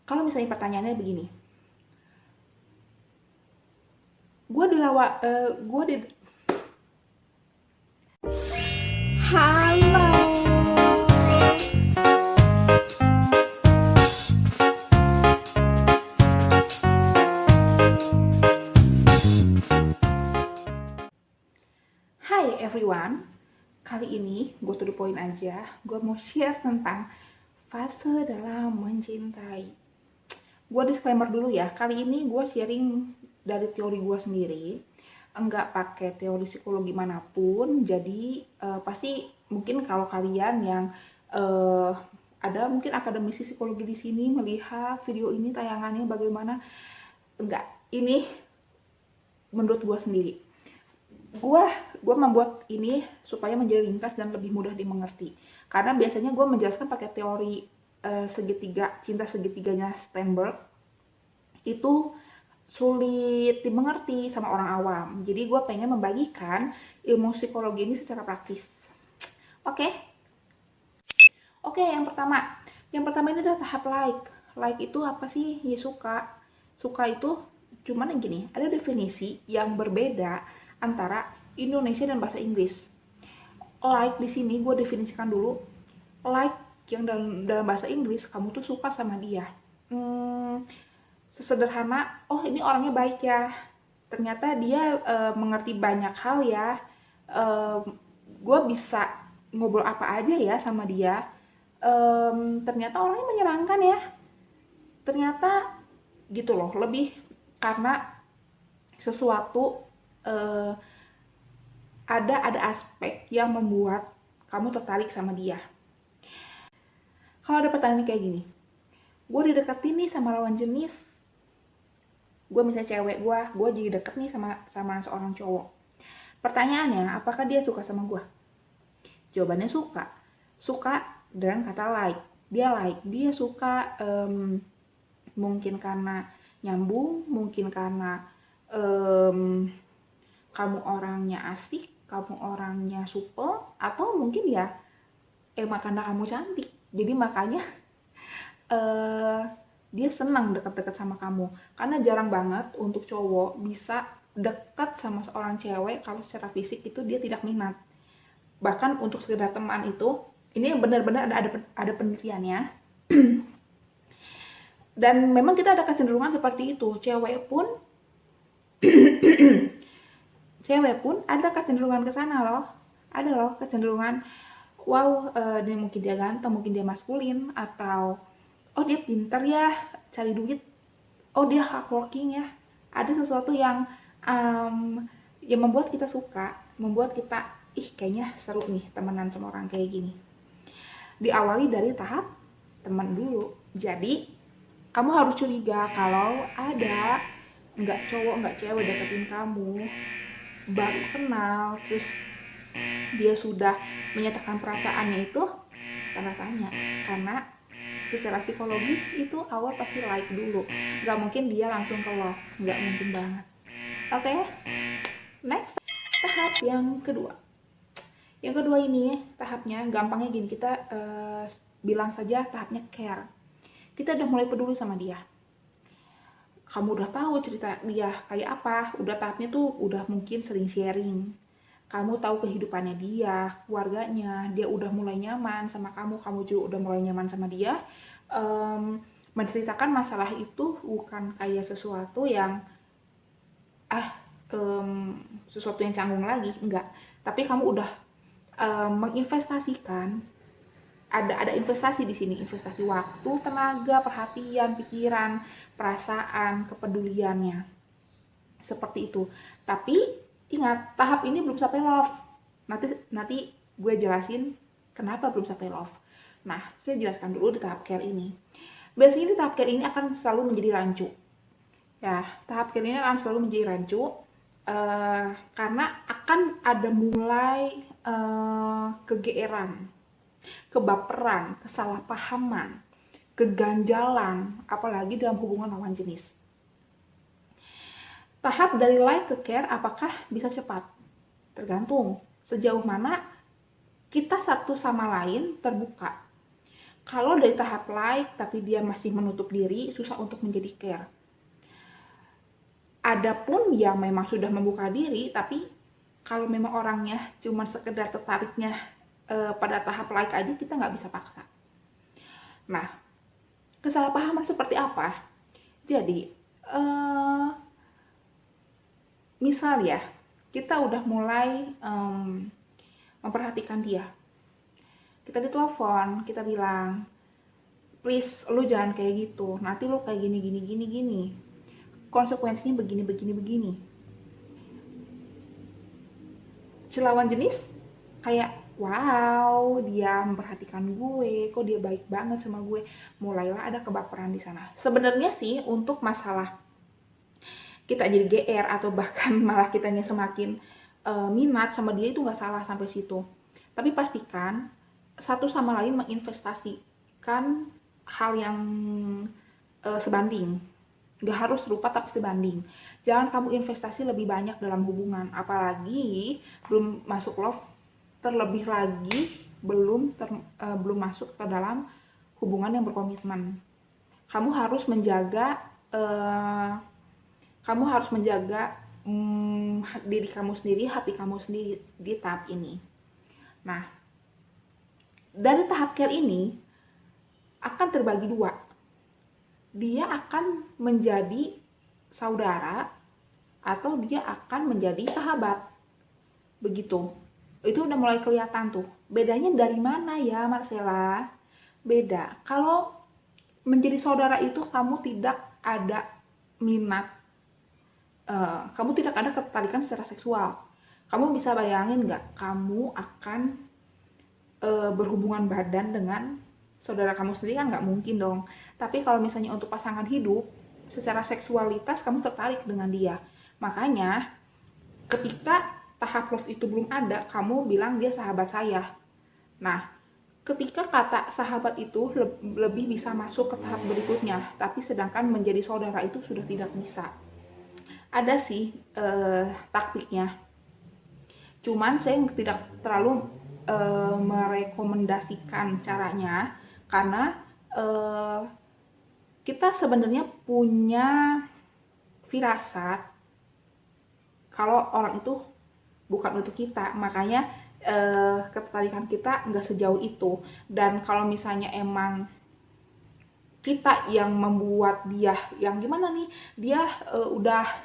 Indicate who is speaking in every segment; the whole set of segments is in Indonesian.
Speaker 1: Kalau misalnya pertanyaannya begini, gue dilawa, gue di Halo. Hai everyone. Kali ini gue to the point aja. Gue mau share tentang fase dalam mencintai. Gue disclaimer dulu ya. Kali ini gue sharing dari teori gue sendiri. Enggak pakai teori psikologi manapun. Jadi pasti mungkin kalau kalian yang uh, ada mungkin akademisi psikologi di sini melihat video ini tayangannya bagaimana, enggak, ini menurut gue sendiri. Gue membuat ini supaya menjadi ringkas dan lebih mudah dimengerti, karena biasanya gue menjelaskan pakai teori segitiga, cinta segitiganya Steinberg. Itu sulit dimengerti sama orang awam, jadi gue pengen membagikan ilmu psikologi ini secara praktis. Oke. Oke, yang pertama ini adalah tahap like itu apa sih? Ya, suka itu cuman yang gini, ada definisi yang berbeda antara Indonesia dan bahasa Inggris. Like di sini gue definisikan dulu. Like yang dalam bahasa Inggris, kamu tuh suka sama dia. Sesederhana, oh ini orangnya baik ya, ternyata dia mengerti banyak hal ya, gue bisa ngobrol apa aja ya sama dia, ternyata orangnya menyenangkan ya, ternyata gitu loh. Lebih karena sesuatu, eh, ada aspek yang membuat kamu tertarik sama dia. Kalau ada pertanyaan kayak gini, gue dideketin nih sama lawan jenis, gue misalnya cewek, gue jadi deket nih sama seorang cowok. Pertanyaannya, apakah dia suka sama gue? Jawabannya suka dengan kata like. Dia suka, mungkin karena nyambung, mungkin karena kamu orangnya asik, kamu orangnya supel, atau mungkin ya emang karena kamu cantik, jadi makanya dia senang deket-deket sama kamu. Karena jarang banget untuk cowok bisa dekat sama seorang cewek kalau secara fisik itu dia tidak minat. Bahkan untuk sekedar teman itu, ini benar-benar ada penelitiannya. Dan memang kita ada kecenderungan seperti itu. Cewek pun ada kecenderungan ke sana loh. Ada loh kecenderungan, wow, dia mungkin dia ganteng, mungkin dia maskulin, atau oh dia pintar ya cari duit, oh dia hardworking ya. Ada sesuatu yang membuat kita suka, membuat kita kayaknya seru nih temenan sama orang kayak gini. Diawali dari tahap teman dulu. Jadi kamu harus curiga kalau ada nggak cowok nggak cewek deketin kamu, baru kenal, terus dia sudah menyatakan perasaannya, itu tanda tanya. Karena secara psikologis itu awal pasti like dulu, nggak mungkin dia langsung ke love, nggak mungkin banget. Oke, next, tahap yang kedua ini tahapnya gampangnya gini, kita bilang saja tahapnya care. Kita udah mulai peduli sama dia, kamu udah tahu cerita dia kayak apa, udah tahapnya tuh udah mungkin sering sharing, kamu tahu kehidupannya dia, keluarganya, dia udah mulai nyaman sama kamu, kamu juga udah mulai nyaman sama dia. Menceritakan masalah itu bukan kayak sesuatu yang sesuatu yang canggung lagi, enggak, tapi kamu udah menginvestasikan, ada investasi di sini, investasi waktu, tenaga, perhatian, pikiran, perasaan, kepeduliannya, seperti itu. Tapi ingat, tahap ini belum sampai love. Nanti gue jelasin kenapa belum sampai love. Nah, saya jelaskan dulu di tahap care ini. Biasanya di tahap care ini akan selalu menjadi rancu. Ya, tahap care ini akan selalu menjadi rancu, karena akan ada mulai kegeeran, kebaperan, kesalahpahaman, keganjalan, apalagi dalam hubungan lawan jenis. Tahap dari like ke care apakah bisa cepat? Tergantung sejauh mana kita satu sama lain terbuka. Kalau dari tahap like tapi dia masih menutup diri, susah untuk menjadi care. Adapun yang memang sudah membuka diri, tapi kalau memang orangnya cuma sekedar tertariknya pada tahap like aja, kita nggak bisa paksa. Nah, kesalahpahaman seperti apa? Jadi, misal ya, kita udah mulai memperhatikan dia. Kita ditelepon, kita bilang, please, lu jangan kayak gitu, nanti lu kayak gini. Konsekuensinya begini. Si lawan jenis kayak, wow, dia memperhatikan gue, kok dia baik banget sama gue. Mulailah ada kebaperan di sana. Sebenarnya sih untuk masalah kita jadi GR atau bahkan malah kitanya semakin minat sama dia itu nggak salah sampai situ. Tapi pastikan satu sama lain menginvestasikan hal yang sebanding. Nggak harus serupa tapi sebanding. Jangan kamu investasi lebih banyak dalam hubungan, apalagi belum masuk love, terlebih lagi belum masuk ke dalam hubungan yang berkomitmen. Kamu harus menjaga diri kamu sendiri, hati kamu sendiri di tahap ini. Nah, dari tahap care ini akan terbagi dua. Dia akan menjadi saudara atau dia akan menjadi sahabat. Begitu. Itu udah mulai kelihatan tuh. Bedanya dari mana ya, Marcella? Beda. Kalau menjadi saudara itu kamu tidak ada minat, kamu tidak ada ketertarikan secara seksual. Kamu bisa bayangin nggak kamu akan berhubungan badan dengan saudara kamu sendiri? Kan nggak mungkin dong. Tapi kalau misalnya untuk pasangan hidup, secara seksualitas kamu tertarik dengan dia. Makanya ketika tahap love itu belum ada, kamu bilang dia sahabat saya. Nah, ketika kata sahabat itu lebih bisa masuk ke tahap berikutnya, tapi sedangkan menjadi saudara itu sudah tidak bisa. Ada sih taktiknya, cuman saya tidak terlalu merekomendasikan caranya, karena kita sebenarnya punya firasat kalau orang itu bukan untuk kita, makanya ketertarikan kita nggak sejauh itu. Dan kalau misalnya emang kita yang membuat dia yang gimana nih, dia udah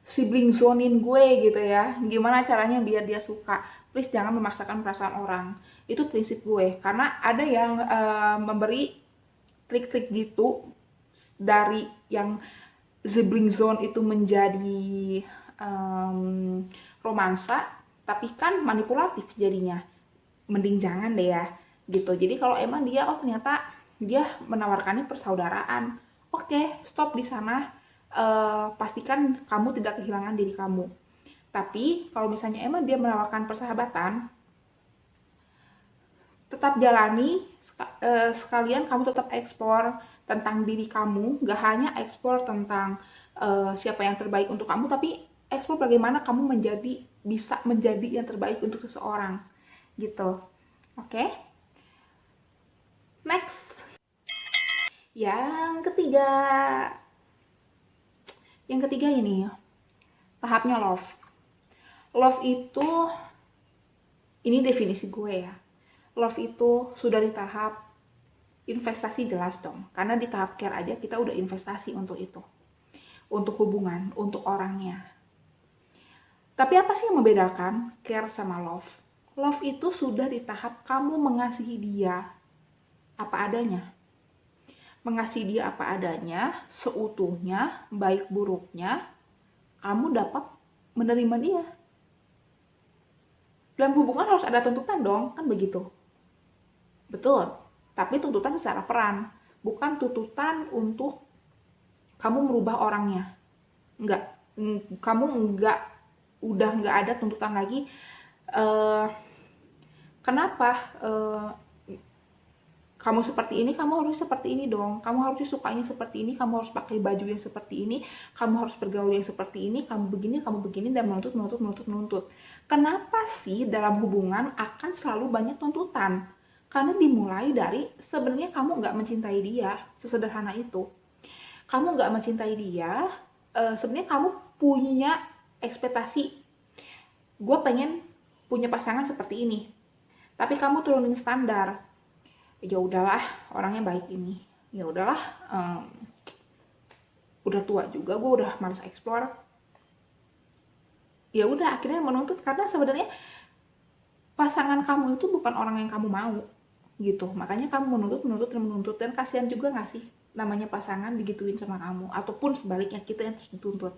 Speaker 1: sibling zonin gue gitu ya, gimana caranya biar dia suka, please jangan memaksakan perasaan orang. Itu prinsip gue, karena ada yang memberi trik-trik gitu, dari yang sibling zone itu menjadi romansa, tapi kan manipulatif jadinya. Mending jangan deh ya gitu. Jadi kalau emang dia ternyata dia menawarkannya persaudaraan, oke, stop di sana. Pastikan kamu tidak kehilangan diri kamu. Tapi kalau misalnya emang dia menawarkan persahabatan, tetap jalani, sekalian kamu tetap eksplor tentang diri kamu. Gak hanya eksplor tentang siapa yang terbaik untuk kamu, tapi eksplor bagaimana kamu bisa menjadi yang terbaik untuk seseorang gitu. Oke? Next, yang ketiga ini tahapnya love. Love itu, ini definisi gue ya, love itu sudah di tahap investasi, jelas dong, karena di tahap care aja kita udah investasi untuk itu, untuk hubungan, untuk orangnya. Tapi apa sih yang membedakan care sama love? Love itu sudah di tahap kamu mengasihi dia apa adanya. Mengasihi dia apa adanya, seutuhnya, baik buruknya, kamu dapat menerima dia. Dalam hubungan harus ada tuntutan dong, kan begitu? Betul, tapi tuntutan secara peran, bukan tuntutan untuk kamu merubah orangnya. Enggak, kamu udah nggak ada tuntutan lagi. Kenapa kamu seperti ini, kamu harus seperti ini dong, kamu harus sukanya seperti ini, kamu harus pakai baju yang seperti ini, kamu harus bergaul yang seperti ini, kamu begini, dan menuntut. Kenapa sih dalam hubungan akan selalu banyak tuntutan? Karena dimulai dari sebenarnya kamu nggak mencintai dia, sesederhana itu. Kamu nggak mencintai dia, sebenarnya kamu punya ekspektasi, gue pengen punya pasangan seperti ini. Tapi kamu turunin standar. Ya udahlah, orangnya baik ini. Ya udahlah, udah tua juga, gue udah malas explore. Ya udah, akhirnya menuntut karena sebenarnya pasangan kamu itu bukan orang yang kamu mau gitu. Makanya kamu menuntut dan kasihan juga nggak sih namanya pasangan digituin sama kamu, ataupun sebaliknya kita yang terus dituntut.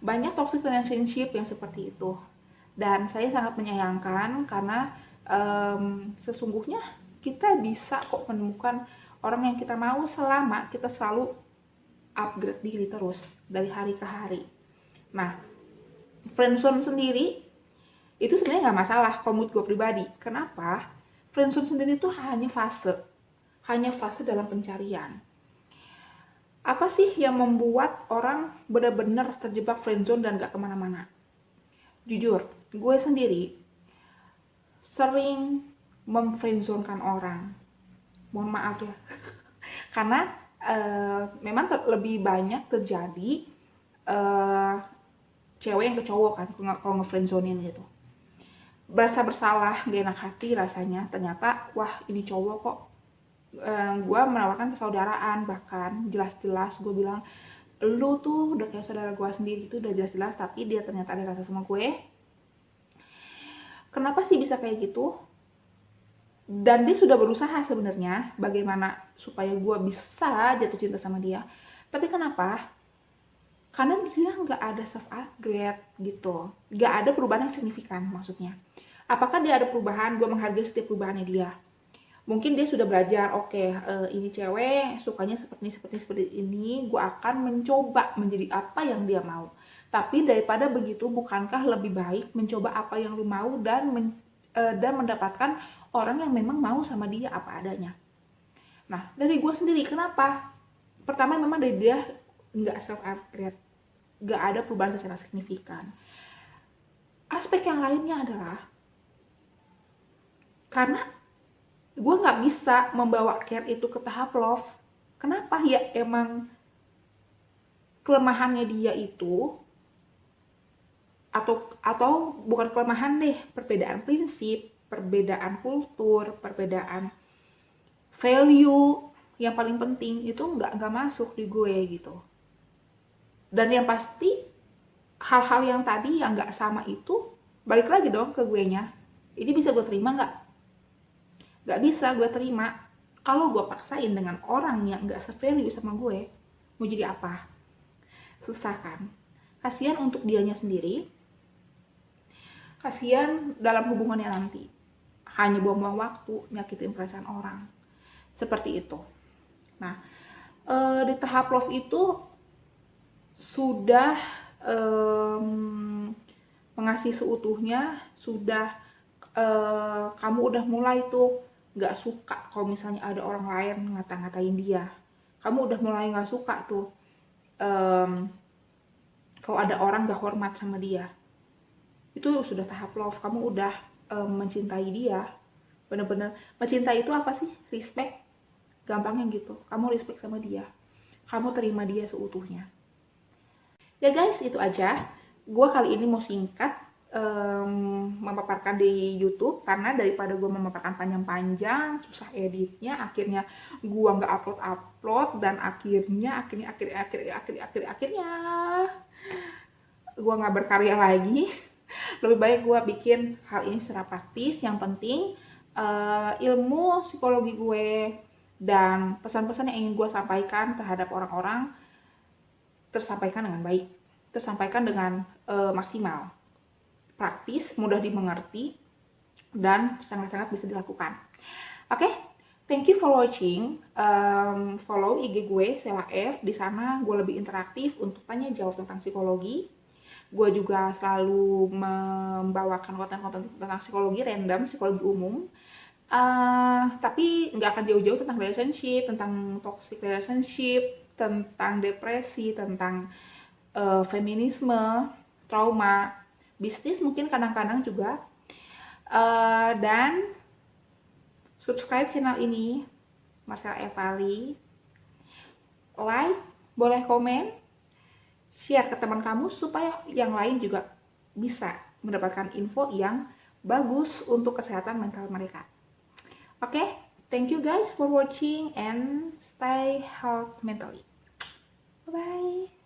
Speaker 1: Banyak toxic relationship yang seperti itu, dan saya sangat menyayangkan karena sesungguhnya kita bisa kok menemukan orang yang kita mau selama kita selalu upgrade diri terus dari hari ke hari. Nah, friendzone sendiri itu sebenarnya nggak masalah kalau menurut gue pribadi. Kenapa? Friendzone sendiri itu hanya fase dalam pencarian. Apa sih yang membuat orang benar-benar terjebak friendzone dan gak kemana-mana? Jujur, gue sendiri sering memfriendzonekan orang. Mohon maaf ya. Karena memang lebih banyak terjadi cewek yang ke cowok kan kalau ngefriendzonein gitu. Berasa bersalah, gak enak hati rasanya. Ternyata wah ini cowok kok gue menawarkan persaudaraan, bahkan jelas-jelas gue bilang lu tuh udah kayak saudara gue sendiri, itu udah jelas-jelas, tapi dia ternyata ada rasa sama gue. Kenapa sih bisa kayak gitu? Dan dia sudah berusaha sebenarnya bagaimana supaya gue bisa jatuh cinta sama dia, tapi kenapa? Karena dia nggak ada self upgrade gitu, nggak ada perubahan yang signifikan. Maksudnya apakah dia ada perubahan? Gue menghargai setiap perubahannya dia. Mungkin dia sudah belajar, oke, ini cewek sukanya seperti ini, gue akan mencoba menjadi apa yang dia mau. Tapi daripada begitu, bukankah lebih baik mencoba apa yang lu mau dan mendapatkan orang yang memang mau sama dia apa adanya. Nah, dari gue sendiri, kenapa? Pertama, memang dari dia nggak self-upgrade, nggak ada perubahan secara signifikan. Aspek yang lainnya adalah, karena gue nggak bisa membawa care itu ke tahap love. Kenapa? Ya emang kelemahannya dia itu, atau bukan kelemahan deh, perbedaan prinsip, perbedaan kultur, perbedaan value yang paling penting itu nggak masuk di gue gitu. Dan yang pasti hal-hal yang tadi yang nggak sama itu balik lagi dong ke gue nya. Ini bisa gue terima nggak? Gak bisa gue terima. Kalau gue paksain dengan orang yang gak se-value sama gue, mau jadi apa? Susah kan? Kasian untuk dianya sendiri, kasian dalam hubungannya nanti. Hanya buang-buang waktu, nyakitin perasaan orang. Seperti itu. Nah, di tahap love itu sudah mengasih seutuhnya, sudah kamu udah mulai tuh gak suka kalau misalnya ada orang lain ngata-ngatain dia. Kamu udah mulai gak suka tuh kalau ada orang gak hormat sama dia. Itu sudah tahap love. Kamu udah mencintai dia. Bener-bener mencintai itu apa sih? Respect. Gampangnya gitu. Kamu respect sama dia. Kamu terima dia seutuhnya. Ya guys, itu aja. Gue kali ini mau singkat memaparkan di YouTube, karena daripada gue memaparkan panjang-panjang susah editnya, akhirnya gue nggak upload dan akhirnya gue nggak berkarya lagi. Lebih baik gue bikin hal ini secara praktis. Yang penting ilmu psikologi gue dan pesan-pesan yang ingin gue sampaikan terhadap orang-orang tersampaikan dengan baik, tersampaikan dengan maksimal, praktis, mudah dimengerti, dan sangat-sangat bisa dilakukan. Oke, thank you for watching. Follow IG gue Sela F. Di sana gue lebih interaktif untuk tanya jawab tentang psikologi. Gue juga selalu membawakan konten-konten tentang psikologi random, psikologi umum. Tapi nggak akan jauh-jauh tentang relationship, tentang toxic relationship, tentang depresi, tentang feminisme, trauma, bisnis mungkin kadang-kadang juga, dan subscribe channel ini, Marcella Evali, like, boleh komen, share ke teman kamu supaya yang lain juga bisa mendapatkan info yang bagus untuk kesehatan mental mereka. Oke, thank you guys for watching and stay healthy mentally. Bye.